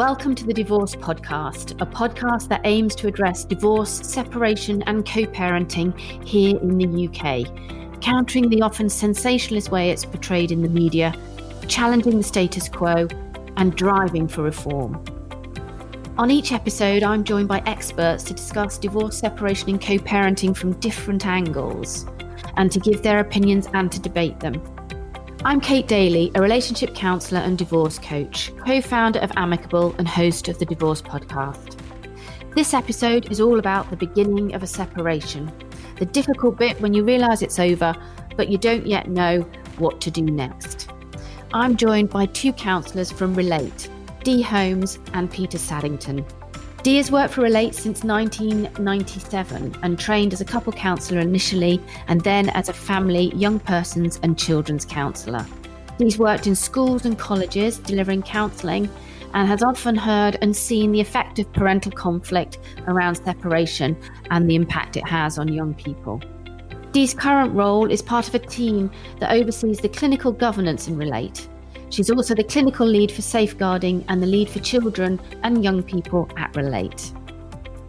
Welcome to the Divorce Podcast, a podcast that aims to address divorce, separation and co-parenting here in the UK, countering the often sensationalist way it's portrayed in the media, challenging the status quo and driving for reform. On each episode, I'm joined by experts to discuss divorce, separation and co-parenting from different angles and to give their opinions and to debate them. I'm Kate Daly, a relationship counsellor and divorce coach, co-founder of Amicable and host of the Divorce Podcast. This episode is all about the beginning of a separation, the difficult bit when you realise it's over, but you don't yet know what to do next. I'm joined by two counsellors from Relate, Dee Holmes and Peter Saddington. Dee has worked for Relate since 1997 and trained as a couple counsellor initially and then as a family, young persons and children's counsellor. Dee's worked in schools and colleges delivering counselling and has often heard and seen the effect of parental conflict around separation and the impact it has on young people. Dee's current role is part of a team that oversees the clinical governance in Relate. She's also the clinical lead for safeguarding and the lead for children and young people at Relate.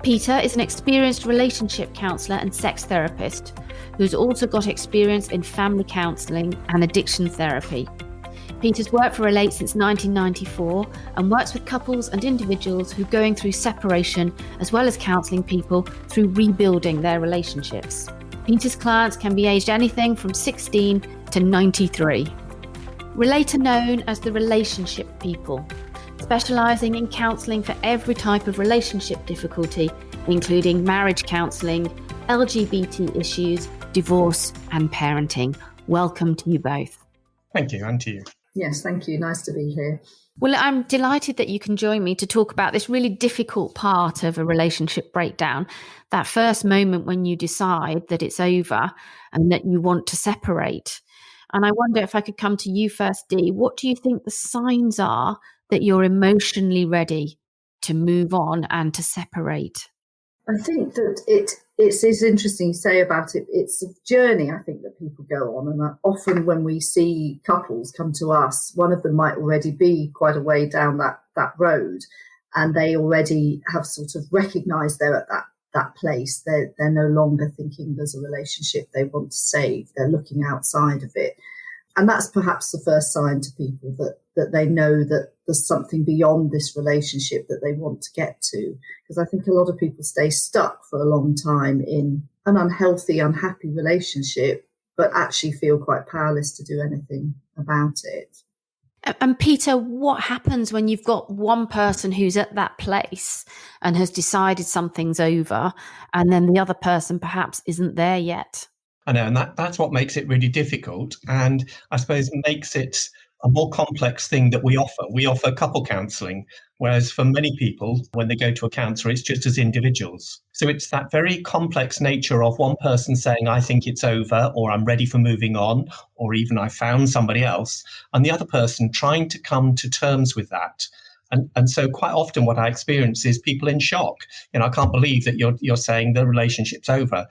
Peter is an experienced relationship counsellor and sex therapist who's also got experience in family counselling and addiction therapy. Peter's worked for Relate since 1994 and works with couples and individuals who are going through separation as well as counselling people through rebuilding their relationships. Peter's clients can be aged anything from 16 to 93. Relate are known as the relationship people, specialising in counselling for every type of relationship difficulty, including marriage counselling, LGBT issues, divorce and parenting. Welcome to you both. Thank you, and to you. Yes, thank you. Nice to be here. Well, I'm delighted that you can join me to talk about this really difficult part of a relationship breakdown, that first moment when you decide that it's over and that you want to separate. And I wonder if I could come to you first, Dee. What do you think the signs are that you're emotionally ready to move on and to separate? I think that it's interesting you say about it. It's a journey, I think, that people go on. And often when we see couples come to us, one of them might already be quite a way down that road. And they already have sort of recognised they're at that place. They're no longer thinking there's a relationship they want to save. They're looking outside of it. And that's perhaps the first sign to people that they know that there's something beyond this relationship that they want to get to. Because I think a lot of people stay stuck for a long time in an unhealthy, unhappy relationship, but actually feel quite powerless to do anything about it. And Peter, what happens when you've got one person who's at that place and has decided something's over, and then the other person perhaps isn't there yet? I know, and that's what makes it really difficult, and I suppose makes it a more complex thing that we offer. We offer couple counselling, whereas for many people, when they go to a counsellor, it's just as individuals. So it's that very complex nature of one person saying, I think it's over, or I'm ready for moving on, or even I found somebody else, and the other person trying to come to terms with that. And so quite often what I experience is people in shock. I can't believe that you're saying the relationship's over,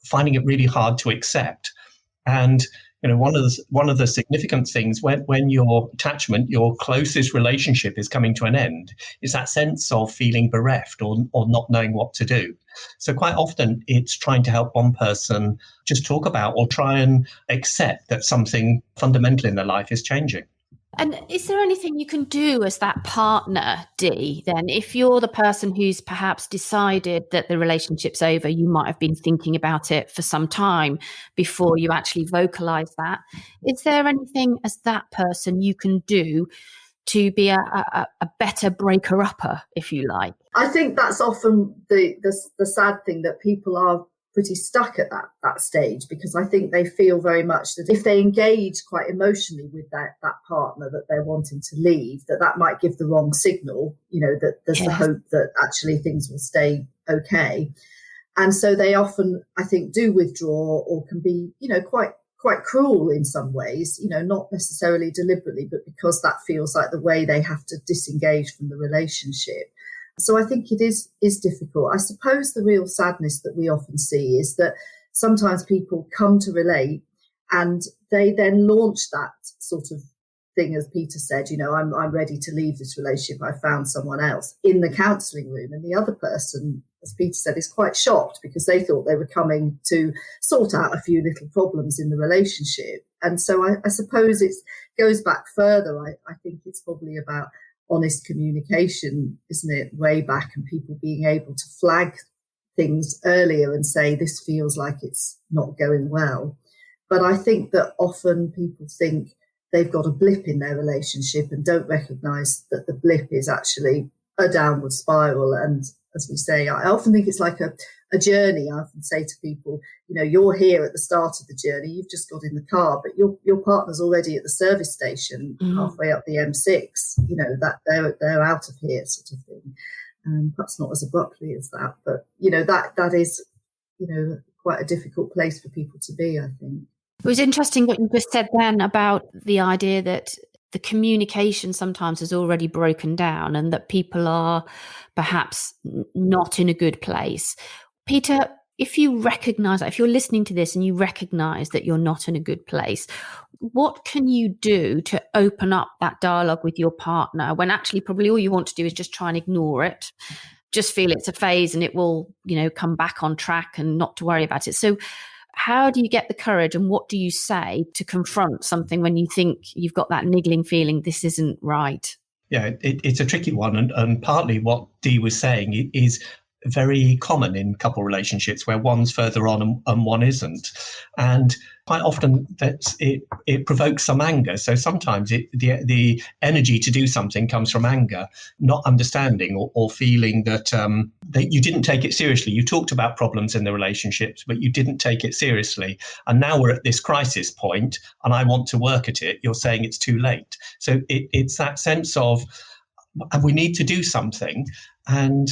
finding it really hard to accept. And one of the significant things when your attachment, your closest relationship is coming to an end, is that sense of feeling bereft or not knowing what to do. So quite often it's trying to help one person just talk about or try and accept that something fundamental in their life is changing. And is there anything you can do as that partner, Dee, then? If you're the person who's perhaps decided that the relationship's over, you might have been thinking about it for some time before you actually vocalise that. Is there anything as that person you can do to be a better breaker-upper, if you like? I think that's often the sad thing, that people are pretty stuck at that stage, because I think they feel very much that if they engage quite emotionally with that partner that they're wanting to leave, that might give the wrong signal, that there's the hope that actually things will stay okay. And so they often, I think, do withdraw or can be, quite cruel in some ways, not necessarily deliberately, but because that feels like the way they have to disengage from the relationship. So I think it is difficult. I suppose the real sadness that we often see is that sometimes people come to Relate and they then launch that sort of thing, as Peter said, I'm ready to leave this relationship. I found someone else in the counselling room. And the other person, as Peter said, is quite shocked because they thought they were coming to sort out a few little problems in the relationship. And so I suppose it goes back further. I think it's probably about honest communication, isn't it? Way back, and people being able to flag things earlier and say, this feels like it's not going well. But I think that often people think they've got a blip in their relationship and don't recognise that the blip is actually a downward spiral. And as we say, I often think it's like a journey. I often say to people, you're here at the start of the journey, you've just got in the car, but your partner's already at the service station halfway up the M6, that they're out of here, sort of thing. Perhaps not as abruptly as that, but, that is, quite a difficult place for people to be, I think. It was interesting what you just said then about the idea that the communication sometimes is already broken down and that people are perhaps not in a good place. Peter, if you recognise that, if you're listening to this and you recognise that you're not in a good place, what can you do to open up that dialogue with your partner when actually probably all you want to do is just try and ignore it, just feel it's a phase and it will, come back on track and not to worry about it? So how do you get the courage and what do you say to confront something when you think you've got that niggling feeling this isn't right? Yeah, it's a tricky one. And partly what Dee was saying is very common in couple relationships where one's further on and one isn't. And quite often it provokes some anger. So sometimes the energy to do something comes from anger, not understanding or feeling that you didn't take it seriously. You talked about problems in the relationships, but you didn't take it seriously. And now we're at this crisis point and I want to work at it. You're saying it's too late. So it's that sense of, and we need to do something. And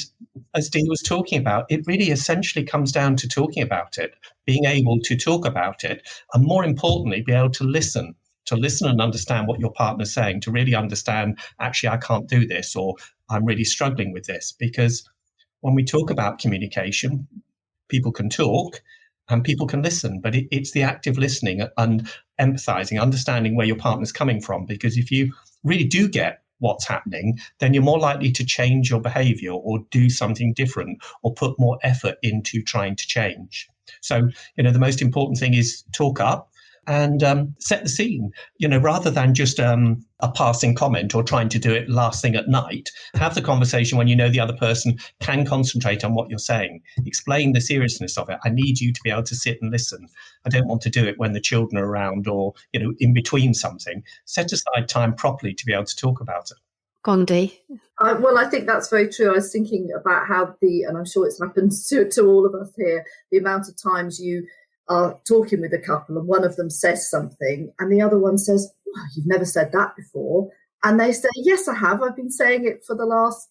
as Dee was talking about, it really essentially comes down to talking about it, being able to talk about it, and more importantly, be able to listen and understand what your partner's saying, to really understand, actually, I can't do this, or I'm really struggling with this. Because when we talk about communication, people can talk and people can listen, but it's the active listening and empathizing, understanding where your partner's coming from. Because if you really do get what's happening, then you're more likely to change your behavior or do something different or put more effort into trying to change. So, the most important thing is talk up and set the scene, rather than just a passing comment or trying to do it last thing at night. Have the conversation when the other person can concentrate on what you're saying. Explain the seriousness of it. I need you to be able to sit and listen. I don't want to do it when the children are around or, in between something. Set aside time properly to be able to talk about it. Gondi. Well, I think that's very true. I was thinking about how and I'm sure it's happened to all of us here, the amount of times you are talking with a couple and one of them says something and the other one says, oh, you've never said that before. And they say, yes, I have. I've been saying it for the last,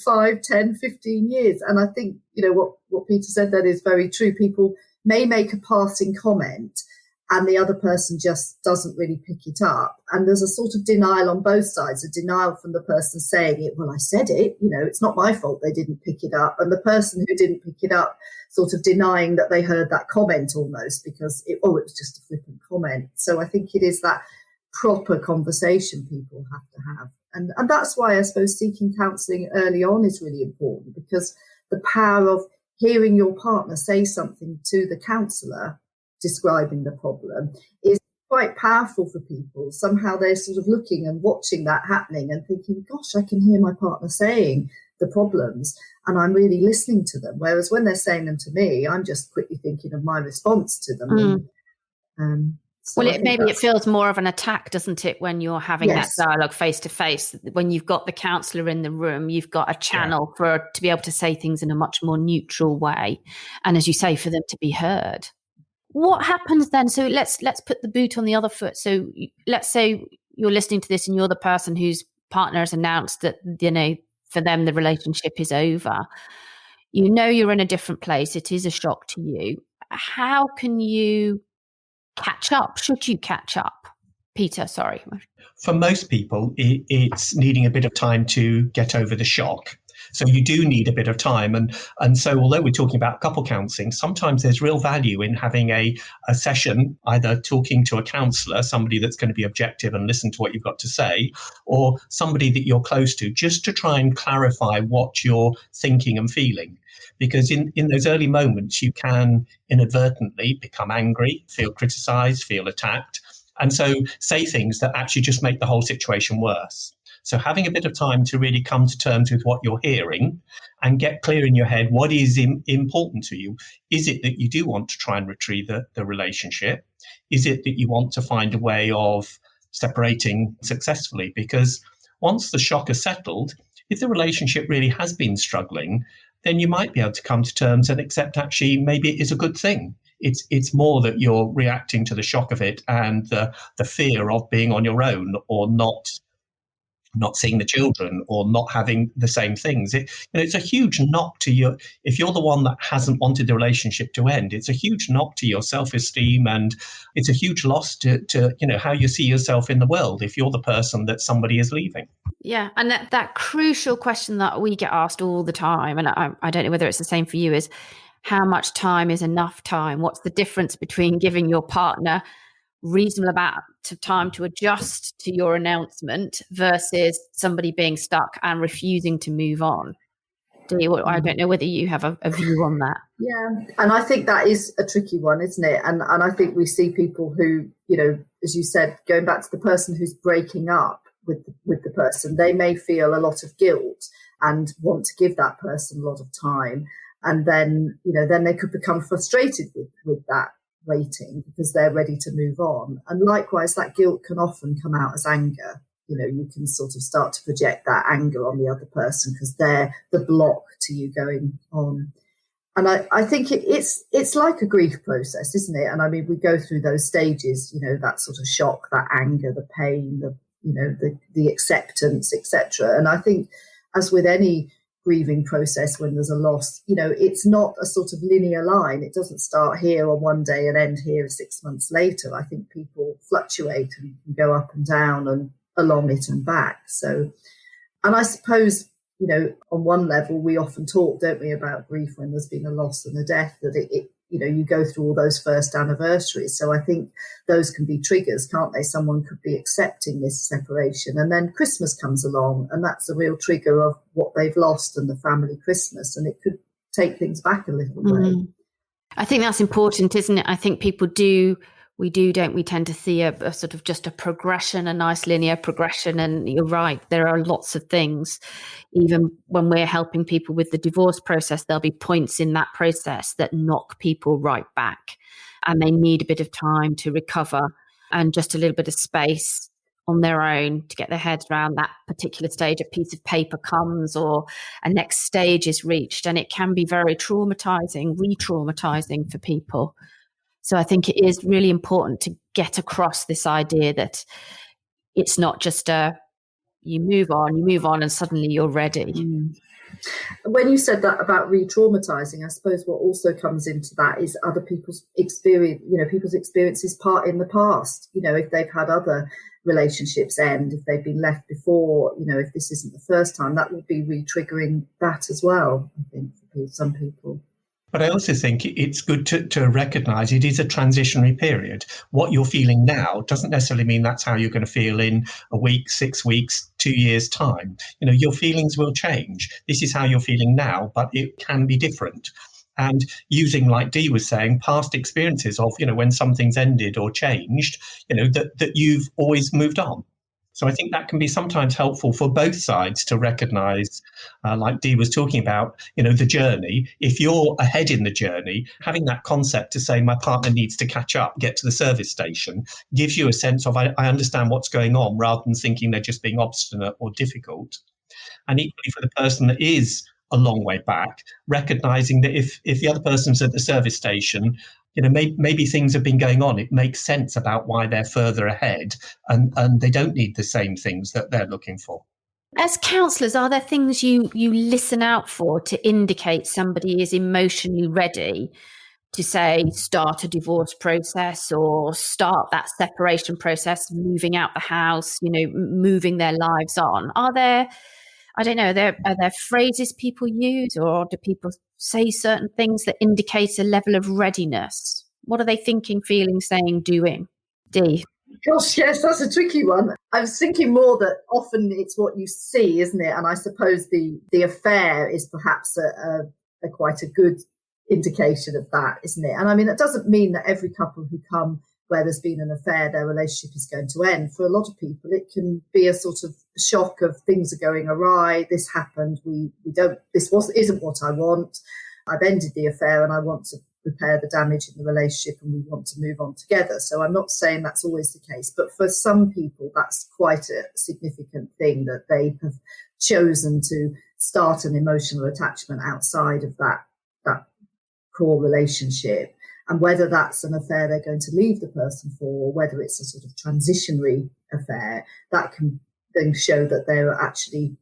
5, 10, 15 years. And I think, what Peter said then is very true. People may make a passing comment and the other person just doesn't really pick it up. And there's a sort of denial on both sides, a denial from the person saying it, well, I said it, it's not my fault they didn't pick it up. And the person who didn't pick it up sort of denying that they heard that comment almost because it was just a flippant comment. So I think it is that proper conversation people have to have. And that's why I suppose seeking counselling early on is really important, because the power of hearing your partner say something to the counsellor describing the problem is quite powerful for people. Somehow they're sort of looking and watching that happening and thinking, gosh, I can hear my partner saying the problems and I'm really listening to them. Whereas when they're saying them to me, I'm just quickly thinking of my response to them. So it feels more of an attack, doesn't it, when you're having that dialogue face to face? When you've got the counsellor in the room, you've got a channel to be able to say things in a much more neutral way. And as you say, for them to be heard. What happens then? So let's put the boot on the other foot. So let's say you're listening to this and you're the person whose partner has announced that, for them, the relationship is over. You're in a different place. It is a shock to you. How can you catch up? Should you catch up? Peter, sorry. For most people, it's needing a bit of time to get over the shock. So you do need a bit of time. And so although we're talking about couple counselling, sometimes there's real value in having a session, either talking to a counsellor, somebody that's going to be objective and listen to what you've got to say, or somebody that you're close to, just to try and clarify what you're thinking and feeling. Because in those early moments, you can inadvertently become angry, feel criticised, feel attacked, and so say things that actually just make the whole situation worse. So having a bit of time to really come to terms with what you're hearing and get clear in your head what is important to you. Is it that you do want to try and retrieve the relationship? Is it that you want to find a way of separating successfully? Because once the shock has settled, if the relationship really has been struggling, then you might be able to come to terms and accept actually maybe it is a good thing. It's more that you're reacting to the shock of it and the fear of being on your own, or not seeing the children, or not having the same things. It's a huge knock to your, if you're the one that hasn't wanted the relationship to end, it's a huge knock to your self-esteem, and it's a huge loss to how you see yourself in the world if you're the person that somebody is leaving. Yeah, and that crucial question that we get asked all the time, and I don't know whether it's the same for you, is how much time is enough time? What's the difference between giving your partner reasonable amount of time to adjust to your announcement versus somebody being stuck and refusing to move on? I don't know whether you have a view on that. Yeah, and I think that is a tricky one, isn't it? And I think we see people who, as you said, going back to the person who's breaking up with the person, they may feel a lot of guilt and want to give that person a lot of time, and then they could become frustrated with that waiting because they're ready to move on. And likewise, that guilt can often come out as anger. You can sort of start to project that anger on the other person because they're the block to you going on. And I think it's like a grief process, isn't it? And I mean, we go through those stages, that sort of shock, that anger, the pain, the acceptance, etc. And I think, as with any grieving process, when there's a loss, it's not a sort of linear line. It doesn't start here on one day and end here 6 months later. I think people fluctuate and go up and down and along it and back. So, and I suppose, on one level, we often talk, don't we, about grief when there's been a loss and a death, that it you go through all those first anniversaries. So I think those can be triggers, can't they? Someone could be accepting this separation, and then Christmas comes along, and that's a real trigger of what they've lost and the family Christmas, and it could take things back a little way. I think that's important, isn't it? I think people don't we tend to see a sort of just a progression, a nice linear progression. And you're right, there are lots of things. Even when we're helping people with the divorce process, there'll be points in that process that knock people right back, and they need a bit of time to recover and just a little bit of space on their own to get their heads around that particular stage. A piece of paper comes, or a next stage is reached, and it can be very traumatizing, re-traumatizing for people. So I think it is really important to get across this idea that it's not just you move on and suddenly you're ready. When you said that about re-traumatizing, I suppose what also comes into that is other people's experience, people's experiences in the past, if they've had other relationships end, if they've been left before, if this isn't the first time, that will be re-triggering that as well, I think, for some people. But I also think it's good to recognise it is a transitionary period. What you're feeling now doesn't necessarily mean that's how you're going to feel in a week, 6 weeks, 2 years' time. Your feelings will change. This is how you're feeling now, but it can be different. And using, like Dee was saying, past experiences of, when something's ended or changed, that you've always moved on. So I think that can be sometimes helpful for both sides to recognise, like Dee was talking about, the journey. If you're ahead in the journey, having that concept to say my partner needs to catch up, get to the service station, gives you a sense of I understand what's going on, rather than thinking they're just being obstinate or difficult. And equally for the person that is a long way back, recognising that if the other person's at the service station, maybe things have been going on. It makes sense about why they're further ahead, and they don't need the same things that they're looking for. As counsellors, are there things you listen out for to indicate somebody is emotionally ready to, say, start a divorce process or start that separation process, moving out the house, moving their lives on? Are there I don't know, are there phrases people use, or do people say certain things that indicate a level of readiness? What are they thinking, feeling, saying, doing? Dee? Gosh, yes, that's a tricky one. I was thinking more that often it's what you see, isn't it? And I suppose the affair is perhaps a quite a good indication of that, isn't it? And I mean, it doesn't mean that every couple who come where there's been an affair, their relationship is going to end. For a lot of people, it can be a sort of shock of things are going awry. This happened. Isn't what I want. I've ended the affair and I want to repair the damage in the relationship and we want to move on together. So I'm not saying that's always the case, but for some people, that's quite a significant thing, that they have chosen to start an emotional attachment outside of that core relationship. And whether that's an affair they're going to leave the person for, or whether it's a sort of transitionary affair, that can then show that they're actually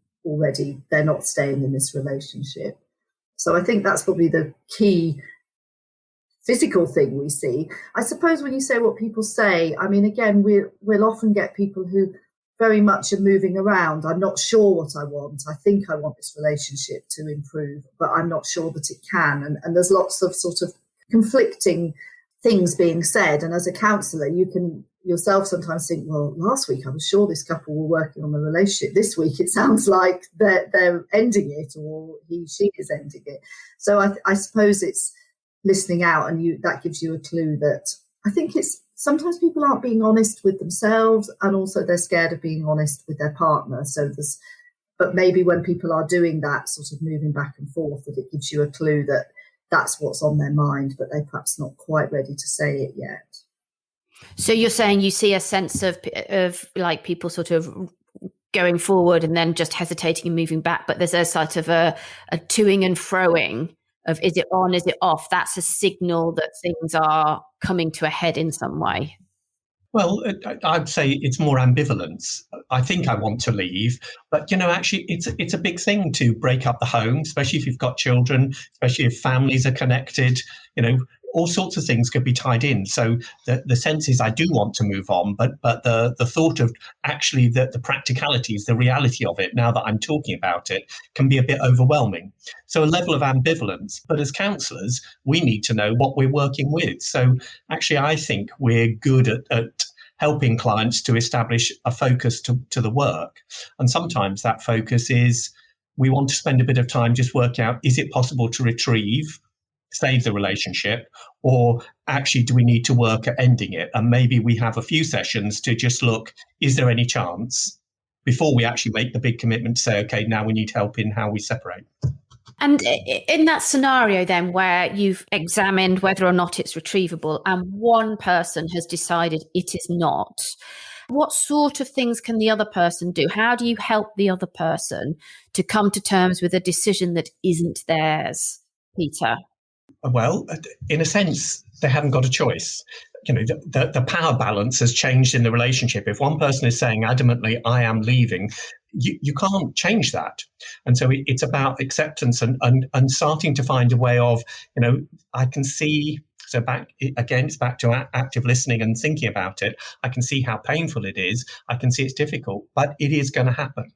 they're not staying in this relationship. So I think that's probably the key physical thing we see. I suppose when you say what people say, I mean, again, we'll often get people who very much are moving around. I'm not sure what I want. I think I want this relationship to improve, but I'm not sure that it can. And there's lots of sort of conflicting things being said. And as a counsellor, you can yourself sometimes think, well, last week I was sure this couple were working on the relationship. This week it sounds like they're ending it, or she is ending it. So I suppose it's listening out, and that gives you a clue that I think it's sometimes people aren't being honest with themselves, and also they're scared of being honest with their partner. But maybe when people are doing that sort of moving back and forth, that it gives you a clue that that's what's on their mind, but they're perhaps not quite ready to say it yet. So you're saying you see a sense of like people sort of going forward and then just hesitating and moving back, but there's a sort of a toing and froing of, is it on, is it off? That's a signal that things are coming to a head in some way. Well, I'd say it's more ambivalence. I think I want to leave, but actually, it's a big thing to break up the home, especially if you've got children, especially if families are connected. All sorts of things could be tied in. So the sense is I do want to move on, but the thought of actually the practicalities, the reality of it, now that I'm talking about it, can be a bit overwhelming. So a level of ambivalence. But as counsellors, we need to know what we're working with. So actually, I think we're good at helping clients to establish a focus to the work. And sometimes that focus is we want to spend a bit of time just work out, is it possible to save the relationship, or actually do we need to work at ending it? And maybe we have a few sessions to just look, is there any chance, before we actually make the big commitment to say, okay, now we need help in how we separate. And in that scenario then, where you've examined whether or not it's retrievable and one person has decided it is not, what sort of things can the other person do? How do you help the other person to come to terms with a decision that isn't theirs, Peter? Well, in a sense, they haven't got a choice. The power balance has changed in the relationship. If one person is saying adamantly, I am leaving, you can't change that. And so it's about acceptance and starting to find a way of, I can see, so it's back to active listening and thinking about it. I can see how painful it is. I can see it's difficult, but it is going to happen.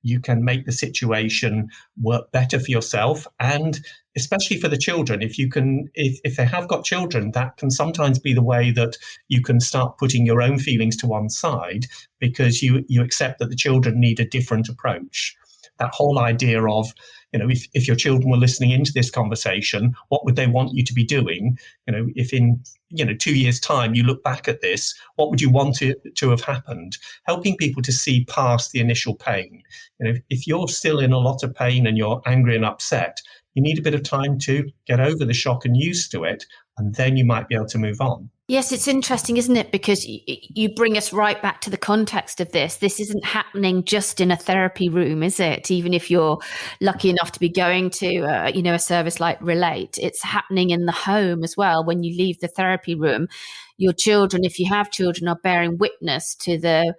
You can make the situation work better for yourself, and especially for the children. If they have got children, that can sometimes be the way that you can start putting your own feelings to one side, because you accept that the children need a different approach. That whole idea of, if your children were listening into this conversation, what would they want you to be doing? If in 2 years' time you look back at this, what would you want to have happened? Helping people to see past the initial pain. If you're still in a lot of pain and you're angry and upset, you need a bit of time to get over the shock and used to it, and then you might be able to move on. Yes, it's interesting, isn't it? Because you bring us right back to the context of this. This isn't happening just in a therapy room, is it? Even if you're lucky enough to be going to, a service like Relate, it's happening in the home as well. When you leave the therapy room, your children, if you have children, are bearing witness to the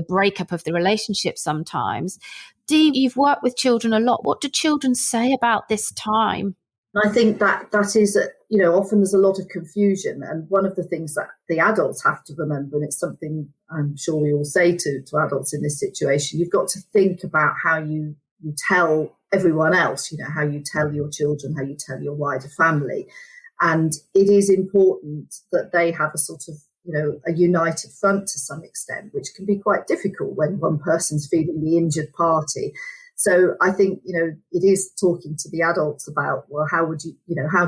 breakup of the relationship sometimes. Dee, you've worked with children a lot. What do children say about this time? I think that is, often there's a lot of confusion. And one of the things that the adults have to remember, and it's something I'm sure we all say to adults in this situation, you've got to think about how you tell everyone else, how you tell your children, how you tell your wider family. And it is important that they have a sort of, a united front to some extent, which can be quite difficult when one person's feeling the injured party. So I think, it is talking to the adults about, well, how do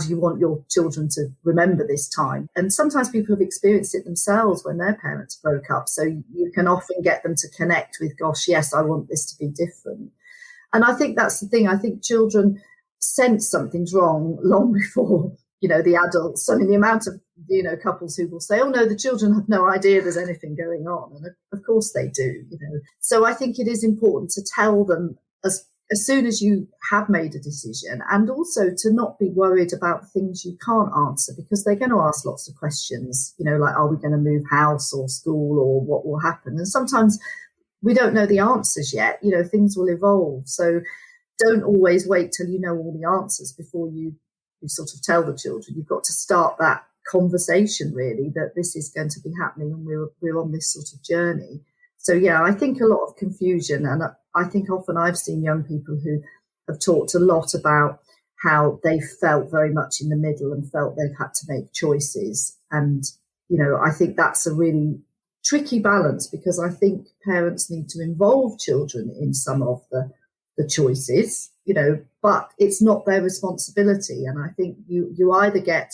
you want your children to remember this time? And sometimes people have experienced it themselves when their parents broke up. So you can often get them to connect with, gosh, yes, I want this to be different. And I think that's the thing. I think children sense something's wrong long before, the adults. I mean, the amount of, couples who will say, oh, no, the children have no idea there's anything going on. And of course they do, So I think it is important to tell them as soon as you have made a decision, and also to not be worried about things you can't answer, because they're going to ask lots of questions, like, are we going to move house or school, or what will happen? And sometimes we don't know the answers yet, things will evolve. So don't always wait till you know all the answers before you sort of tell the children. You've got to start that conversation, really, that this is going to be happening and we're on this sort of journey. So, yeah, I think a lot of confusion. And I think often I've seen young people who have talked a lot about how they felt very much in the middle and felt they've had to make choices. And, I think that's a really tricky balance, because I think parents need to involve children in some of the choices, but it's not their responsibility. And I think you either get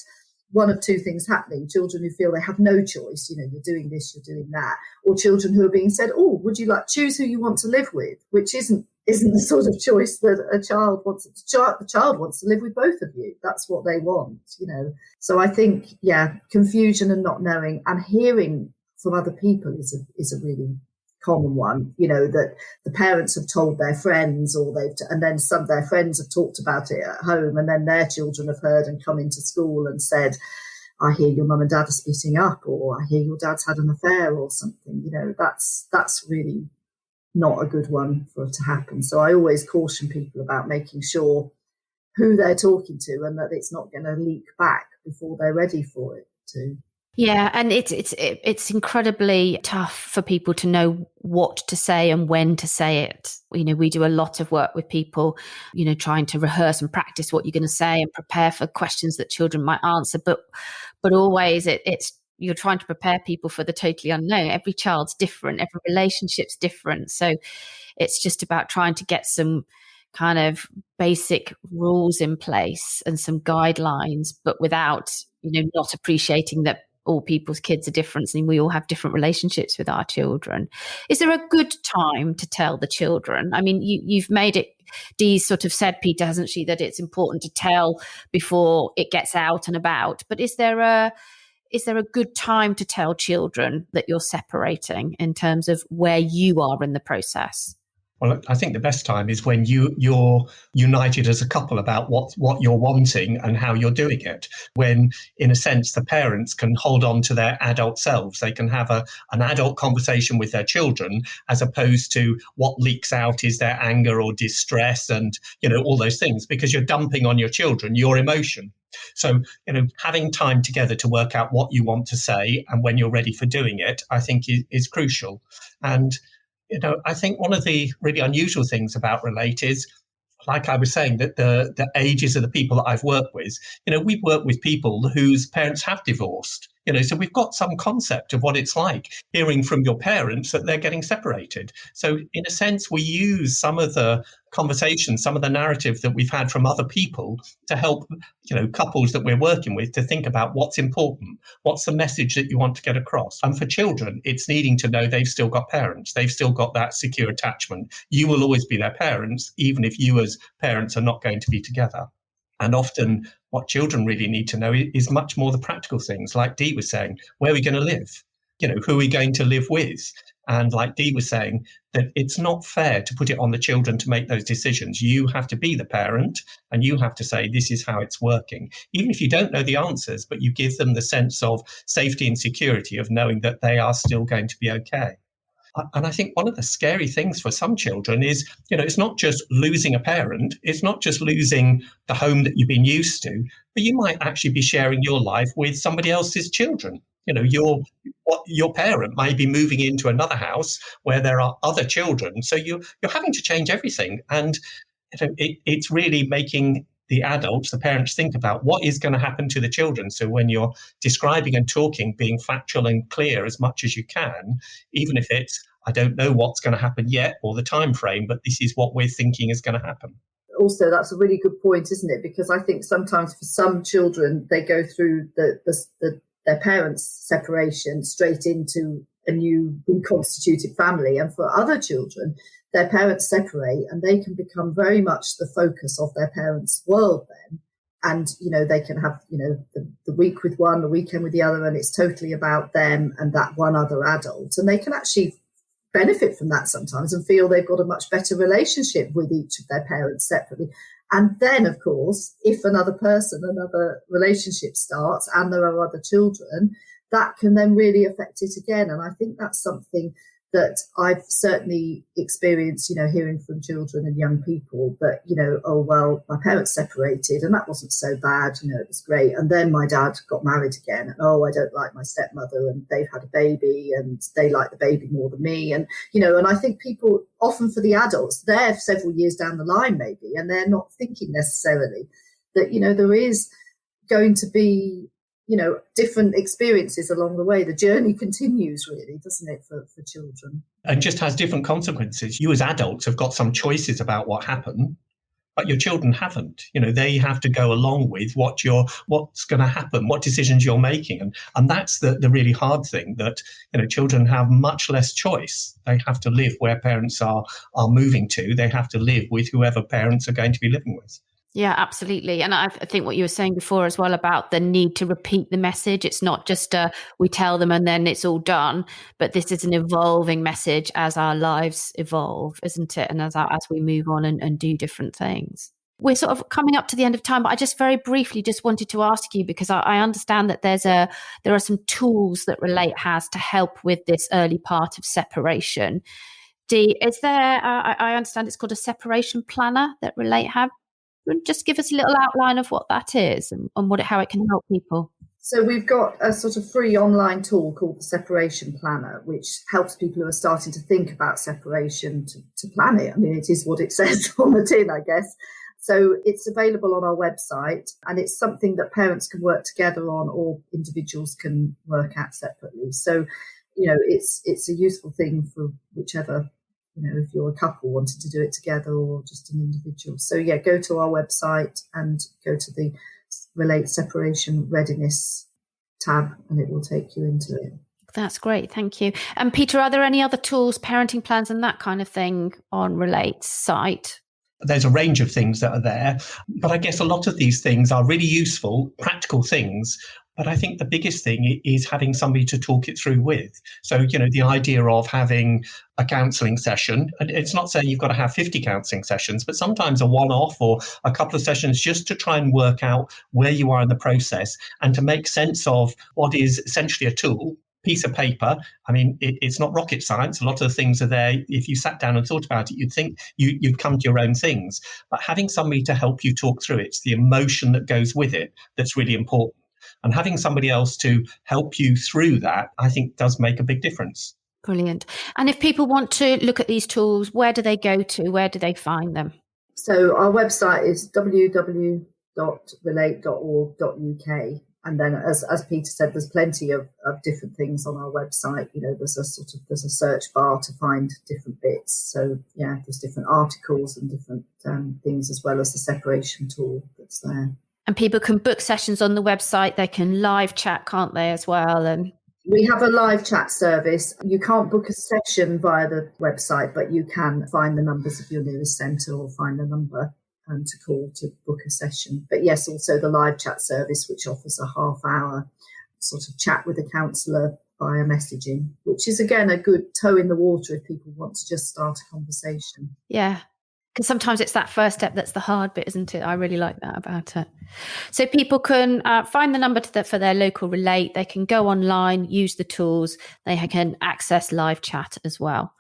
one of two things happening: children who feel they have no choice, you're doing this, you're doing that, or children who are being said, oh, would you like choose who you want to live with, which isn't the sort of choice that a child wants. The child wants to live with both of you. That's what they want, So I think, confusion and not knowing, and hearing from other people is a really common one, that the parents have told their friends, or and then some of their friends have talked about it at home, and then their children have heard and come into school and said, I hear your mum and dad are splitting up, or I hear your dad's had an affair or something. That's really not a good one for it to happen. So I always caution people about making sure who they're talking to, and that it's not going to leak back before they're ready for it to. Yeah, and it's incredibly tough for people to know what to say and when to say it. We do a lot of work with people, trying to rehearse and practice what you're going to say and prepare for questions that children might answer. But always it's you're trying to prepare people for the totally unknown. Every child's different, every relationship's different. So it's just about trying to get some kind of basic rules in place and some guidelines, but without, not appreciating that all people's kids are different and we all have different relationships with our children. Is there a good time to tell the children? I mean, you've made it, Dee sort of said, Peter, hasn't she, that it's important to tell before it gets out and about. But is there a good time to tell children that you're separating in terms of where you are in the process? Well, I think the best time is when you're united as a couple about what you're wanting and how you're doing it. When, in a sense, the parents can hold on to their adult selves. They can have an adult conversation with their children, as opposed to what leaks out is their anger or distress and, all those things, because you're dumping on your children your emotion. So, having time together to work out what you want to say and when you're ready for doing it, I think is crucial. And I think one of the really unusual things about Relate is, like I was saying, that the ages of the people that I've worked with, we've worked with people whose parents have divorced, so we've got some concept of what it's like hearing from your parents that they're getting separated. So in a sense, we use some of the conversations, some of the narrative that we've had from other people to help, couples that we're working with to think about what's important, what's the message that you want to get across. And for children, it's needing to know they've still got parents, they've still got that secure attachment. You will always be their parents, even if you as parents are not going to be together. And often what children really need to know is much more the practical things, like Dee was saying, where are we going to live? Who are we going to live with? And like Dee was saying, that it's not fair to put it on the children to make those decisions. You have to be the parent and you have to say, this is how it's working. Even if you don't know the answers, but you give them the sense of safety and security of knowing that they are still going to be okay. And I think one of the scary things for some children is, it's not just losing a parent, it's not just losing the home that you've been used to, but you might actually be sharing your life with somebody else's children. Your parent may be moving into another house where there are other children. So you're having to change everything. And it's really making the adults, the parents, think about what is going to happen to the children. So when you're describing and talking, being factual and clear as much as you can, even if it's, I don't know what's going to happen yet or the time frame, but this is what we're thinking is going to happen. Also, that's a really good point, isn't it? Because I think sometimes for some children, they go through their parents' separation straight into a new reconstituted family. And for other children, their parents separate and they can become very much the focus of their parents' world then. And, they can have, the week with one, the weekend with the other, and it's totally about them and that one other adult. And they can actually benefit from that sometimes and feel they've got a much better relationship with each of their parents separately. And then, of course, if another relationship starts and there are other children, that can then really affect it again. And I think that's something that I've certainly experienced, hearing from children and young people that, oh, well, my parents separated and that wasn't so bad, it was great. And then my dad got married again and, oh, I don't like my stepmother and they've had a baby and they like the baby more than me. And, and I think people often for the adults, they're several years down the line maybe, and they're not thinking necessarily that, there is going to be, different experiences along the way. The journey continues really, doesn't it, for children? And just has different consequences. You as adults have got some choices about what happened, but your children haven't. They have to go along with what's going to happen, what decisions you're making. And that's the really hard thing, that, children have much less choice. They have to live where parents are moving to. They have to live with whoever parents are going to be living with. Yeah, absolutely. And I think what you were saying before as well about the need to repeat the message. It's not just we tell them and then it's all done, but this is an evolving message as our lives evolve, isn't it? And as we move on and do different things. We're sort of coming up to the end of time, but I just very briefly just wanted to ask you, because I understand that there are some tools that Relate has to help with this early part of separation. Dee, is there, I understand it's called a separation planner that Relate have. Just give us a little outline of what that is and how it can help people. So we've got a sort of free online tool called the Separation Planner, which helps people who are starting to think about separation to plan it. I mean, it is what it says on the tin, I guess. So it's available on our website, and it's something that parents can work together on or individuals can work at separately. So, it's a useful thing for whichever, if you're a couple wanting to do it together or just an individual. So, go to our website and go to the Relate Separation Readiness tab and it will take you into it. That's great. Thank you. And Peter, are there any other tools, parenting plans and that kind of thing on Relate's site? There's a range of things that are there, but I guess a lot of these things are really useful, practical things. But I think the biggest thing is having somebody to talk it through with. So, the idea of having a counselling session, and it's not saying you've got to have 50 counselling sessions, but sometimes a one-off or a couple of sessions just to try and work out where you are in the process and to make sense of what is essentially a tool, piece of paper. I mean, it's not rocket science. A lot of the things are there. If you sat down and thought about it, you'd think you'd come to your own things. But having somebody to help you talk through it's the emotion that goes with it that's really important. And having somebody else to help you through that, I think, does make a big difference. Brilliant. And if people want to look at these tools, where do they go to? Where do they find them? So our website is www.relate.org.uk. And then, as Peter said, there's plenty of different things on our website. There's a search bar to find different bits. So, there's different articles and different things, as well as the separation tool that's there. And people can book sessions on the website. They can live chat, can't they, as well? And we have a live chat service. You can't book a session via the website, but you can find the numbers of your nearest centre or find the number to call to book a session. But yes, also the live chat service, which offers a half-hour sort of chat with a counsellor via messaging, which is, again, a good toe in the water if people want to just start a conversation. Yeah. Because sometimes it's that first step that's the hard bit, isn't it? I really like that about it. So people can find the number for their local Relate. They can go online, use the tools. They can access live chat as well.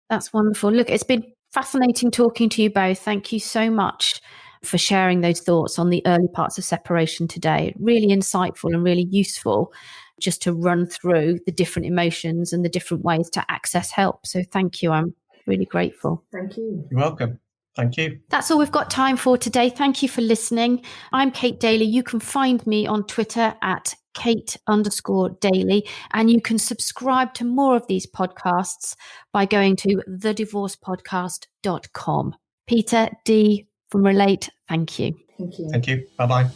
That's wonderful. Look, it's been fascinating talking to you both. Thank you so much for sharing those thoughts on the early parts of separation today. Really insightful and really useful just to run through the different emotions and the different ways to access help. So thank you. I'm really grateful. Thank you. You're welcome. Thank you. That's all we've got time for today. Thank you for listening. I'm Kate Daly. You can find me on Twitter at Kate_Daly, and you can subscribe to more of these podcasts by going to thedivorcepodcast.com. Peter, Dee from Relate, thank you. Thank you. Thank you. Bye-bye.